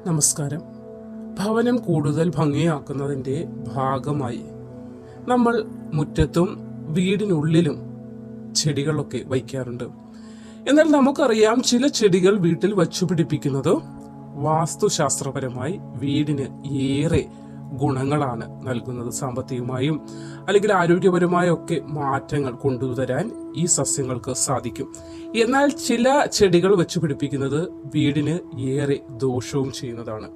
നമസ്കാരം. ഭവനം കൂടുതൽ ഭംഗിയാക്കുന്നതിൻ്റെ ഭാഗമായി നമ്മൾ മുറ്റത്തും വീടിനുള്ളിലും ചെടികളൊക്കെ വയ്ക്കാറുണ്ട്. എന്നാൽ നമുക്കറിയാം, ചില ചെടികൾ വീട്ടിൽ വച്ചുപിടിപ്പിക്കുന്നത് വാസ്തുശാസ്ത്രപരമായി വീടിന് ഏറെ ഗുണങ്ങളാണ് നൽകുന്നത്. സാമ്പത്തികമായും അല്ലെങ്കിൽ ആരോഗ്യപരമായും ഒക്കെ മാറ്റങ്ങൾ കൊണ്ടുവരാൻ ഈ സസ്യങ്ങൾക്ക് സാധിക്കും. എന്നാൽ ചില ചെടികൾ വെച്ചുപിടിപ്പിക്കുന്നത് വീടിന് ഏറെ ദോഷവും ചെയ്യുന്നതാണ്.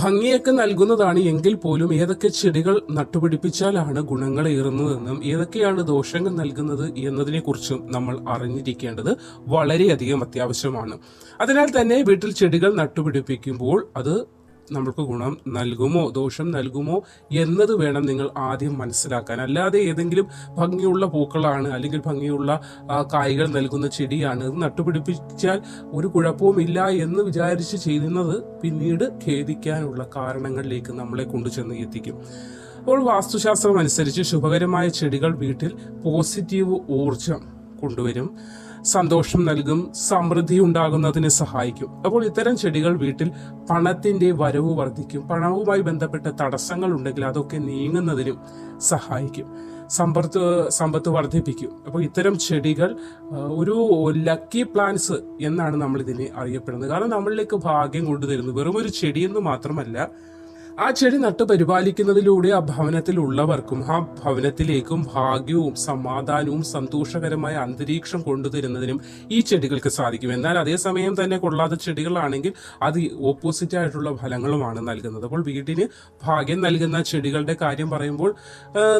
ഭംഗിയൊക്കെ നൽകുന്നതാണ് എങ്കിൽ പോലും ഏതൊക്കെ ചെടികൾ നട്ടുപിടിപ്പിച്ചാലാണ് ഗുണങ്ങൾ ഏറുന്നതെന്നും ഏതൊക്കെയാണ് ദോഷങ്ങൾ നൽകുന്നത് എന്നതിനെ കുറിച്ചും നമ്മൾ അറിഞ്ഞിരിക്കേണ്ടത് വളരെയധികം അത്യാവശ്യമാണ്. അതിനാൽ തന്നെ വീട്ടിൽ ചെടികൾ നട്ടുപിടിപ്പിക്കുമ്പോൾ അത് നമ്മൾക്ക് ഗുണം നൽകുമോ ദോഷം നൽകുമോ എന്നത് വേണം നിങ്ങൾ ആദ്യം മനസ്സിലാക്കാൻ. അല്ലാതെ ഏതെങ്കിലും ഭംഗിയുള്ള പൂക്കളാണ് അല്ലെങ്കിൽ ഭംഗിയുള്ള കായ്കൾ നൽകുന്ന ചെടിയാണ് ഇത് നട്ടുപിടിപ്പിച്ചാൽ ഒരു കുഴപ്പവുമില്ല എന്ന് വിചാരിച്ച് ചെയ്യുന്നത് പിന്നീട് ഖേദിക്കാനുള്ള കാരണങ്ങളിലേക്ക് നമ്മളെ കൊണ്ടുചെന്ന് എത്തിക്കും. അപ്പോൾ വാസ്തുശാസ്ത്രം അനുസരിച്ച് ശുഭകരമായ ചെടികൾ വീട്ടിൽ പോസിറ്റീവ് ഊർജം കൊണ്ടുവരും, സന്തോഷം നൽകും, സമൃദ്ധി ഉണ്ടാകുന്നതിന് സഹായിക്കും. അപ്പോൾ ഇത്തരം ചെടികൾ വീട്ടിൽ പണത്തിന്റെ വരവ് വർദ്ധിക്കും. പണവുമായി ബന്ധപ്പെട്ട തടസ്സങ്ങൾ ഉണ്ടെങ്കിൽ അതൊക്കെ നീങ്ങുന്നതിനും സഹായിക്കും, സമ്പത്ത് വർദ്ധിപ്പിക്കും. അപ്പോൾ ഇത്തരം ചെടികൾ ഒരു ലക്കി പ്ലാന്റ്സ് എന്നാണ് നമ്മൾ ഇതിനെ അറിയപ്പെടുന്നത്. കാരണം നമ്മളിലേക്ക് ഭാഗ്യം കൊണ്ടുതരുന്നു. വെറും ഒരു ചെടിയെന്ന് മാത്രമല്ല, ആ ചെടി നട്ടു പരിപാലിക്കുന്നതിലൂടെ ആ ഭവനത്തിലുള്ളവർക്കും ആ ഭവനത്തിലേക്കും ഭാഗ്യവും സമാധാനവും സന്തോഷകരമായ അന്തരീക്ഷം കൊണ്ടുതരുന്നതിനും ഈ ചെടികൾക്ക് സാധിക്കും. എന്നാൽ അതേസമയം തന്നെ കൊള്ളാത്ത ചെടികളാണെങ്കിൽ അത് ഓപ്പോസിറ്റ് ആയിട്ടുള്ള ഫലങ്ങളുമാണ് നൽകുന്നത്. അപ്പോൾ വീടിന് ഭാഗ്യം നൽകുന്ന ചെടികളുടെ കാര്യം പറയുമ്പോൾ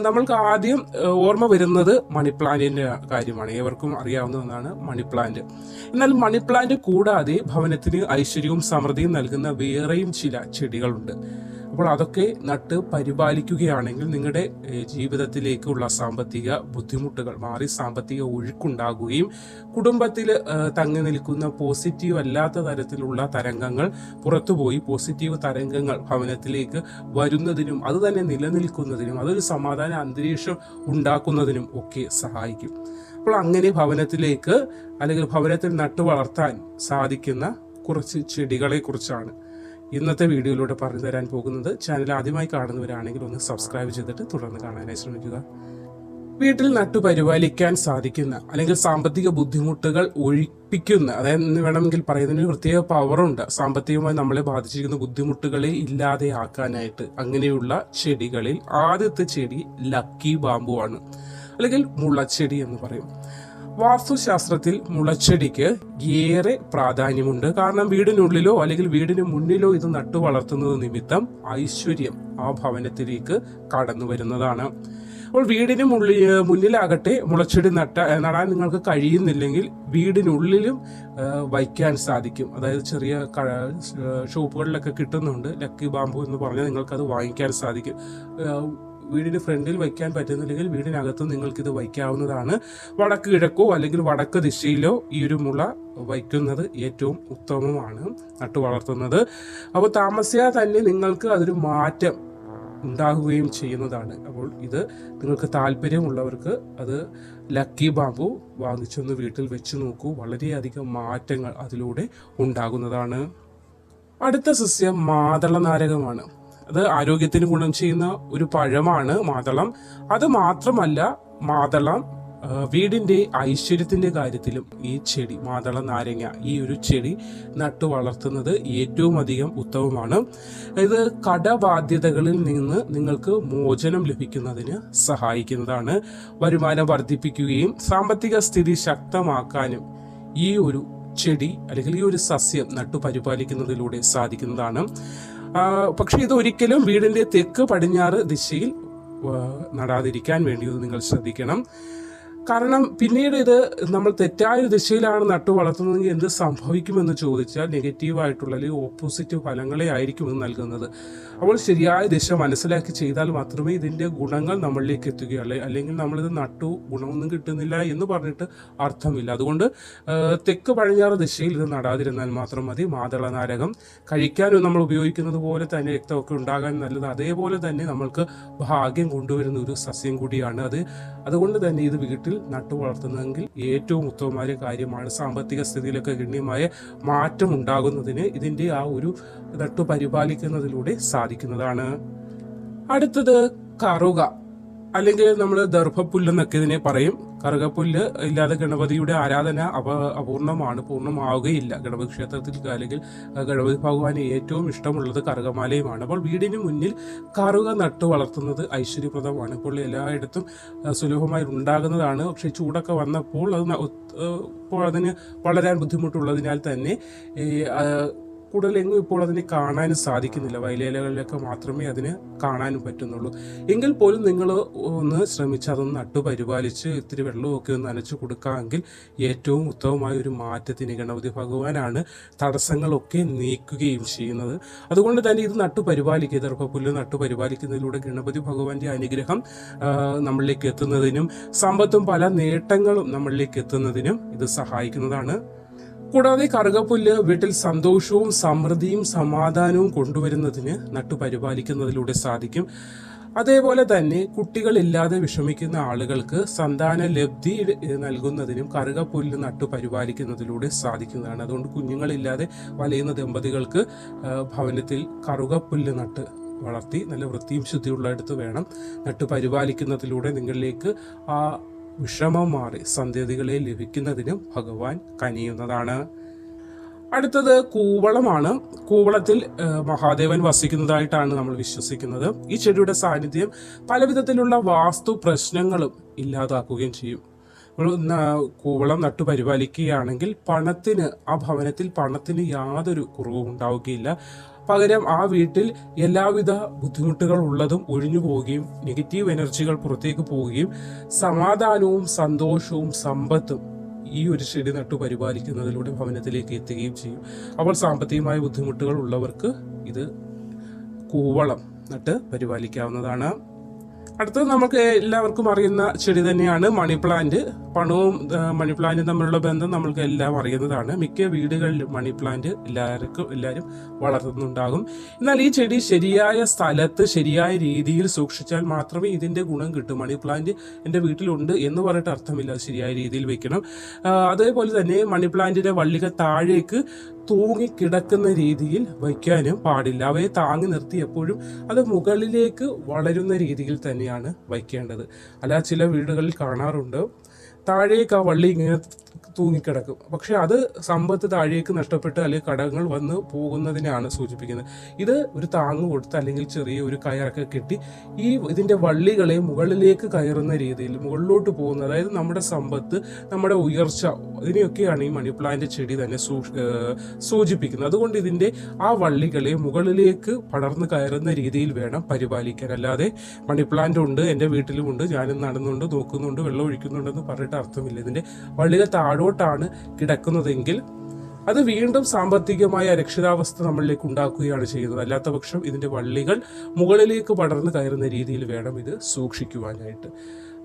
നമ്മൾക്ക് ആദ്യം ഓർമ്മ വരുന്നത് മണിപ്ലാന്റിന്റെ കാര്യമാണ്. ഏവർക്കും അറിയാവുന്ന ഒന്നാണ് മണിപ്ലാന്റ്. എന്നാൽ മണിപ്ലാന്റ് കൂടാതെ ഭവനത്തിന് ഐശ്വര്യവും സമൃദ്ധിയും നൽകുന്ന വേറെയും ചില ചെടികളുണ്ട്. അപ്പോൾ അതൊക്കെ നട്ട് പരിപാലിക്കുകയാണെങ്കിൽ നിങ്ങളുടെ ജീവിതത്തിലേക്കുള്ള സാമ്പത്തിക ബുദ്ധിമുട്ടുകൾ മാറി സാമ്പത്തിക ഒഴുക്കുണ്ടാകുകയും കുടുംബത്തിൽ തങ്ങി നിൽക്കുന്ന പോസിറ്റീവ് അല്ലാത്ത തരത്തിലുള്ള തരംഗങ്ങൾ പുറത്തുപോയി പോസിറ്റീവ് തരംഗങ്ങൾ ഭവനത്തിലേക്ക് വരുന്നതിനും അത് തന്നെ നിലനിൽക്കുന്നതിനും അതൊരു സമാധാന അന്തരീക്ഷം ഉണ്ടാക്കുന്നതിനും ഒക്കെ സഹായിക്കും. അപ്പോൾ അങ്ങനെ ഭവനത്തിലേക്ക് അല്ലെങ്കിൽ ഭവനത്തിൽ നട്ടു വളർത്താൻ സാധിക്കുന്ന കുറച്ച് ചെടികളെ കുറിച്ചാണ് ഇന്നത്തെ വീഡിയോയിലൂടെ പറഞ്ഞു തരാൻ പോകുന്നത്. ചാനൽ ആദ്യമായി കാണുന്നവരാണെങ്കിൽ ഒന്ന് സബ്സ്ക്രൈബ് ചെയ്തിട്ട് തുടർന്ന് കാണാനായി ശ്രമിക്കുക. വീട്ടിൽ നട്ടു പരിപാലിക്കാൻ സാധിക്കുന്ന അല്ലെങ്കിൽ സാമ്പത്തിക ബുദ്ധിമുട്ടുകൾ ഒഴിപ്പിക്കുന്ന, അതായത് വേണമെങ്കിൽ പറയുന്നതിന് പ്രത്യേക പവറുണ്ട്. സാമ്പത്തികമായി നമ്മളെ ബാധിച്ചിരിക്കുന്ന ബുദ്ധിമുട്ടുകളെ ഇല്ലാതെയാക്കാനായിട്ട് അങ്ങനെയുള്ള ചെടികളിൽ ആദ്യത്തെ ചെടി ലക്കി ബാമ്പു ആണ്, അല്ലെങ്കിൽ മുളച്ചെടി എന്ന് പറയും. വാസ്തുശാസ്ത്രത്തിൽ മുളച്ചെടിക്ക് ഏറെ പ്രാധാന്യമുണ്ട്. കാരണം വീടിനുള്ളിലോ അല്ലെങ്കിൽ വീടിന് മുന്നിലോ ഇത് നട്ടു വളർത്തുന്നത് നിമിത്തം ഐശ്വര്യം ആ ഭവനത്തിലേക്ക് കടന്നു വരുന്നതാണ്. അപ്പോൾ വീടിന് മുന്നിലാകട്ടെ മുളച്ചെടി നടാൻ നിങ്ങൾക്ക് കഴിയുന്നില്ലെങ്കിൽ വീടിനുള്ളിലും വയ്ക്കാൻ സാധിക്കും. അതായത് ചെറിയ ഷോപ്പുകളിലൊക്കെ കിട്ടുന്നുണ്ട് ലക്കി ബാമ്പു എന്ന് പറഞ്ഞാൽ നിങ്ങൾക്കത് വാങ്ങിക്കാൻ സാധിക്കും. വീടിന് ഫ്രണ്ടിൽ വയ്ക്കാൻ പറ്റുന്നില്ലെങ്കിൽ വീടിനകത്ത് നിങ്ങൾക്കിത് വയ്ക്കാവുന്നതാണ്. വടക്ക് കിഴക്കോ അല്ലെങ്കിൽ വടക്ക് ദിശയിലോ ഈ ഒരു മുള വയ്ക്കുന്നത് ഏറ്റവും ഉത്തമമാണ് നട്ടു വളർത്തുന്നത്. അപ്പോൾ താമസിയാതെ തന്നെ നിങ്ങൾക്ക് അതൊരു മാറ്റം ഉണ്ടാകുകയും ചെയ്യുന്നതാണ്. അപ്പോൾ ഇത് നിങ്ങൾക്ക് താല്പര്യമുള്ളവർക്ക് അത് ലക്കി ബാമ്പു വാങ്ങിച്ചൊന്ന് വീട്ടിൽ വെച്ച് നോക്കൂ. വളരെയധികം മാറ്റങ്ങൾ അതിലൂടെ ഉണ്ടാകുന്നതാണ്. അടുത്ത സസ്യം മാതള നാരകമാണ്. അത് ആരോഗ്യത്തിന് ഗുണം ചെയ്യുന്ന ഒരു പഴമാണ് മാതളം. അത് മാത്രമല്ല, മാതളം വീടിന്റെ ഐശ്വര്യത്തിന്റെ കാര്യത്തിലും ഈ ചെടി മാതള നാരങ്ങ ഈ ഒരു ചെടി നട്ടു വളർത്തുന്നത് ഏറ്റവും അധികം ഉത്തമമാണ്. ഇത് കടബാധ്യതകളിൽ നിന്ന് നിങ്ങൾക്ക് മോചനം ലഭിക്കുന്നതിന് സഹായിക്കുന്നതാണ്. വരുമാനം വർദ്ധിപ്പിക്കുകയും സാമ്പത്തിക സ്ഥിതി ശക്തമാക്കാനും ഈ ഒരു ചെടി അല്ലെങ്കിൽ ഈ ഒരു സസ്യം നട്ടു പരിപാലിക്കുന്നതിലൂടെ സാധിക്കുന്നതാണ്. പക്ഷെ ഇത് ഒരിക്കലും വീടിന്റെ തെക്ക് പടിഞ്ഞാറ് ദിശയിൽ നടാതിരിക്കാൻ വേണ്ടി നിങ്ങൾ ശ്രദ്ധിക്കണം. കാരണം പിന്നീട് ഇത് നമ്മൾ തെറ്റായ ദിശയിലാണ് നട്ടു വളർത്തുന്നതെങ്കിൽ എന്ത് സംഭവിക്കുമെന്ന് ചോദിച്ചാൽ നെഗറ്റീവായിട്ടുള്ള അല്ലെങ്കിൽ ഓപ്പോസിറ്റ് ഫലങ്ങളെ ആയിരിക്കും ഇത് നൽകുന്നത്. അപ്പോൾ ശരിയായ ദിശ മനസ്സിലാക്കി ചെയ്താൽ മാത്രമേ ഇതിന്റെ ഗുണങ്ങൾ നമ്മളിലേക്ക് എത്തുകയുള്ളൂ. അല്ലെങ്കിൽ നമ്മളിത് നട്ടു ഗുണമൊന്നും കിട്ടുന്നില്ല എന്ന് പറഞ്ഞിട്ട് അർത്ഥമില്ല. അതുകൊണ്ട് തെക്ക് പടിഞ്ഞാറ് ദിശയിൽ ഇത് നടാതിരുന്നാൽ മാത്രം മതി. മാതള നാരകം കഴിക്കാനും നമ്മൾ ഉപയോഗിക്കുന്നത് പോലെ തന്നെ രക്തമൊക്കെ ഉണ്ടാകാൻ നല്ലത്. അതേപോലെ തന്നെ നമ്മൾക്ക് ഭാഗ്യം കൊണ്ടുവരുന്ന ഒരു സസ്യം കൂടിയാണ് അത്. അതുകൊണ്ട് തന്നെ ഇത് വീട്ടിൽ വീട്ടിൽ നട്ടു വളർത്തുന്നതെങ്കിൽ ഏറ്റവും ഉത്തമമായ കാര്യമാണ്. സാമ്പത്തിക സ്ഥിതിയിലൊക്കെ ഗണ്യമായ മാറ്റം ഉണ്ടാകുന്നതിന് ഇതിന്റെ ആ ഒരു നട്ടു പരിപാലിക്കുന്നതിലൂടെ സാധിക്കുന്നതാണ്. അടുത്തത് കറുക, അല്ലെങ്കിൽ നമ്മൾ ദർഭപ്പുല്ലെന്നൊക്കെ ഇതിനെ പറയും. കറുകപ്പുല്ല് ഇല്ലാതെ ഗണപതിയുടെ ആരാധന അപൂർണമാണ്, പൂർണ്ണമാവുകയില്ല. ഗണപതി ക്ഷേത്രത്തിൽ അല്ലെങ്കിൽ ഗണപതി ഭഗവാന് ഏറ്റവും ഇഷ്ടമുള്ളത് കറുകമാലയുമാണ്. അപ്പോൾ വീടിന് മുന്നിൽ കറുക നട്ടു വളർത്തുന്നത് ഐശ്വര്യപ്രദമാണ്. ഇപ്പോൾ എല്ലായിടത്തും സുലഭമായി ഉണ്ടാകുന്നതാണ്. പക്ഷെ ചൂടൊക്കെ വന്നപ്പോൾ അതിന് വളരാൻ ബുദ്ധിമുട്ടുള്ളതിനാൽ തന്നെ കൂടുതലെങ്ങും ഇപ്പോൾ അതിനെ കാണാനും സാധിക്കുന്നില്ല. വയലേലകളിലൊക്കെ മാത്രമേ അതിന് കാണാനും പറ്റുന്നുള്ളൂ. എങ്കിൽ പോലും നിങ്ങൾ ഒന്ന് ശ്രമിച്ച് അതൊന്ന് നട്ടുപരിപാലിച്ച് ഇത്തിരി വെള്ളമൊക്കെ ഒന്ന് നനച്ചു കൊടുക്കാമെങ്കിൽ ഏറ്റവും ഉത്തമമായ ഒരു മാറ്റത്തിന് ഗണപതി ഭഗവാനാണ് തടസ്സങ്ങളൊക്കെ നീക്കുകയും ചെയ്യുന്നത്. അതുകൊണ്ട് തന്നെ ഇത് നട്ടുപരിപാലിക്കുക, ദർഭപ്പുല്ല് നട്ടുപരിപാലിക്കുന്നതിലൂടെ ഗണപതി ഭഗവാന്റെ അനുഗ്രഹം നമ്മളിലേക്ക് എത്തുന്നതിനും സമ്പത്തും പല നേട്ടങ്ങളും നമ്മളിലേക്ക് എത്തുന്നതിനും ഇത് സഹായിക്കുന്നതാണ്. കൂടാതെ കറുകപ്പുല്ല് വീട്ടിൽ സന്തോഷവും സമൃദ്ധിയും സമാധാനവും കൊണ്ടുവരുന്നതിന് നട്ടുപരിപാലിക്കുന്നതിലൂടെ സാധിക്കും. അതേപോലെ തന്നെ കുട്ടികളില്ലാതെ വിഷമിക്കുന്ന ആളുകൾക്ക് സന്താന ലബ്ധി നൽകുന്നതിനും കറുകപ്പുല്ല് നട്ടുപരിപാലിക്കുന്നതിലൂടെ സാധിക്കുന്നതാണ്. അതുകൊണ്ട് കുഞ്ഞുങ്ങളില്ലാതെ വലയുന്ന ദമ്പതികൾക്ക് ഭവനത്തിൽ കറുകപ്പുല്ല് നട്ട് വളർത്തി നല്ല വൃത്തിയും ശുദ്ധിയുള്ളടുത്ത് വേണം നട്ടുപരിപാലിക്കുന്നതിലൂടെ നിങ്ങളിലേക്ക് ആ വിഷമം മാറി സന്തതികളെ ലഭിക്കുന്നതിനും ഭഗവാൻ കനിയുന്നതാണ്. അടുത്തത് കൂവളമാണ്. കൂവളത്തിൽ മഹാദേവൻ വസിക്കുന്നതായിട്ടാണ് നമ്മൾ വിശ്വസിക്കുന്നത്. ഈ ചെടിയുടെ സാന്നിധ്യം പലവിധത്തിലുള്ള വാസ്തു പ്രശ്നങ്ങളും ഇല്ലാതാക്കുകയും ചെയ്യും. കൂവളം നട്ടു പരിപാലിക്കുകയാണെങ്കിൽ ആ ഭവനത്തിൽ പണത്തിന് യാതൊരു കുറവും ഉണ്ടാവുകയില്ല. പകരം ആ വീട്ടിൽ എല്ലാവിധ ബുദ്ധിമുട്ടുകൾ ഉള്ളതും ഒഴിഞ്ഞു പോവുകയും നെഗറ്റീവ് എനർജികൾ പുറത്തേക്ക് പോവുകയും സമാധാനവും സന്തോഷവും സമ്പത്തും ഈ ഒരു ചെടി നട്ടു പരിപാലിക്കുന്നതിലൂടെ ഭവനത്തിലേക്ക് എത്തുകയും ചെയ്യും. അപ്പോൾ സാമ്പത്തികമായ ബുദ്ധിമുട്ടുകൾ ഉള്ളവർക്ക് ഇത് കൂവളം നട്ട് പരിപാലിക്കാവുന്നതാണ്. അടുത്തത് നമുക്ക് എല്ലാവർക്കും അറിയുന്ന ചെടി തന്നെയാണ് മണി പ്ലാന്റ്. പണവും മണി പ്ലാന്റും തമ്മിലുള്ള ബന്ധം നമ്മൾക്ക് എല്ലാം അറിയുന്നതാണ്. മിക്ക വീടുകളിലും മണി പ്ലാന്റ് എല്ലാവരും വളർത്തുന്നുണ്ടാകും. എന്നാൽ ഈ ചെടി ശരിയായ സ്ഥലത്ത് ശരിയായ രീതിയിൽ സൂക്ഷിച്ചാൽ മാത്രമേ ഇതിന്റെ ഗുണം കിട്ടൂ. മണി പ്ലാന്റ് എൻ്റെ വീട്ടിലുണ്ട് എന്ന് പറഞ്ഞിട്ട് അർത്ഥമില്ല, ശരിയായ രീതിയിൽ വെക്കണം. അതേപോലെ തന്നെ മണി പ്ലാന്റിന്റെ വള്ളികൾ താഴേക്ക് തൂങ്ങിക്കിടക്കുന്ന രീതിയിൽ വയ്ക്കാനും പാടില്ല. അവയെ താങ്ങി നിർത്തി എപ്പോഴും അത് മുകളിലേക്ക് വളരുന്ന രീതിയിൽ തന്നെയാണ് വയ്ക്കേണ്ടത്. അല്ല, ചില വീടുകളിൽ കാണാറുണ്ട് താഴേക്ക് ആ വള്ളി ഇങ്ങനെ തൂങ്ങിക്കിടക്കും. പക്ഷെ അത് സമ്പത്ത് താഴേക്ക് നഷ്ടപ്പെട്ട് അല്ലെങ്കിൽ കടങ്ങൾ വന്ന് പോകുന്നതിനാണ് സൂചിപ്പിക്കുന്നത്. ഇത് ഒരു താങ്ങ് കൊടുത്ത് അല്ലെങ്കിൽ ചെറിയ ഒരു കയറൊക്കെ കെട്ടി ഇതിന്റെ വള്ളികളെ മുകളിലേക്ക് കയറുന്ന രീതിയിൽ മുകളിലോട്ട് പോകുന്നത്, അതായത് നമ്മുടെ സമ്പത്ത്, നമ്മുടെ ഉയർച്ച, ഇതിനെയൊക്കെയാണ് ഈ മണി പ്ലാന്റ് ചെടി തന്നെ സൂചിപ്പിക്കുന്നത്. അതുകൊണ്ട് ഇതിന്റെ ആ വള്ളികളെ മുകളിലേക്ക് പടർന്നു കയറുന്ന രീതിയിൽ വേണം പരിപാലിക്കാൻ. അല്ലാതെ മണി പ്ലാന്റ് ഉണ്ട്, എൻ്റെ വീട്ടിലുമുണ്ട്, ഞാനും നടന്നുണ്ട്, നോക്കുന്നുണ്ട്, വെള്ളം ഒഴിക്കുന്നുണ്ടെന്ന് പറഞ്ഞിട്ട് അർത്ഥമില്ല. ഇതിന്റെ വള്ളികൾ താഴോട്ടാണ് കിടക്കുന്നതെങ്കിൽ അത് വീണ്ടും സാമ്പത്തികമായ അരക്ഷിതാവസ്ഥ നമ്മളിലേക്ക് ഉണ്ടാക്കുകയാണ് ചെയ്യുന്നത്. അല്ലാത്ത പക്ഷം ഇതിന്റെ വള്ളികൾ മുകളിലേക്ക് പടർന്നു കയറുന്ന രീതിയിൽ വേണം ഇത് സൂക്ഷിക്കുവാനായിട്ട്.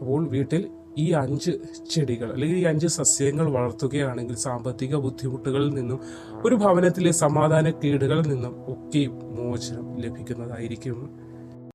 അപ്പോൾ വീട്ടിൽ ഈ 5 ചെടികൾ അല്ലെങ്കിൽ ഈ 5 സസ്യങ്ങൾ വളർത്തുകയാണെങ്കിൽ സാമ്പത്തിക ബുദ്ധിമുട്ടുകളിൽ നിന്നും ഒരു ഭവനത്തിലെ സമാധാന കേടുകളിൽ നിന്നും ഒക്കെ മോചനം ലഭിക്കുന്നതായിരിക്കും.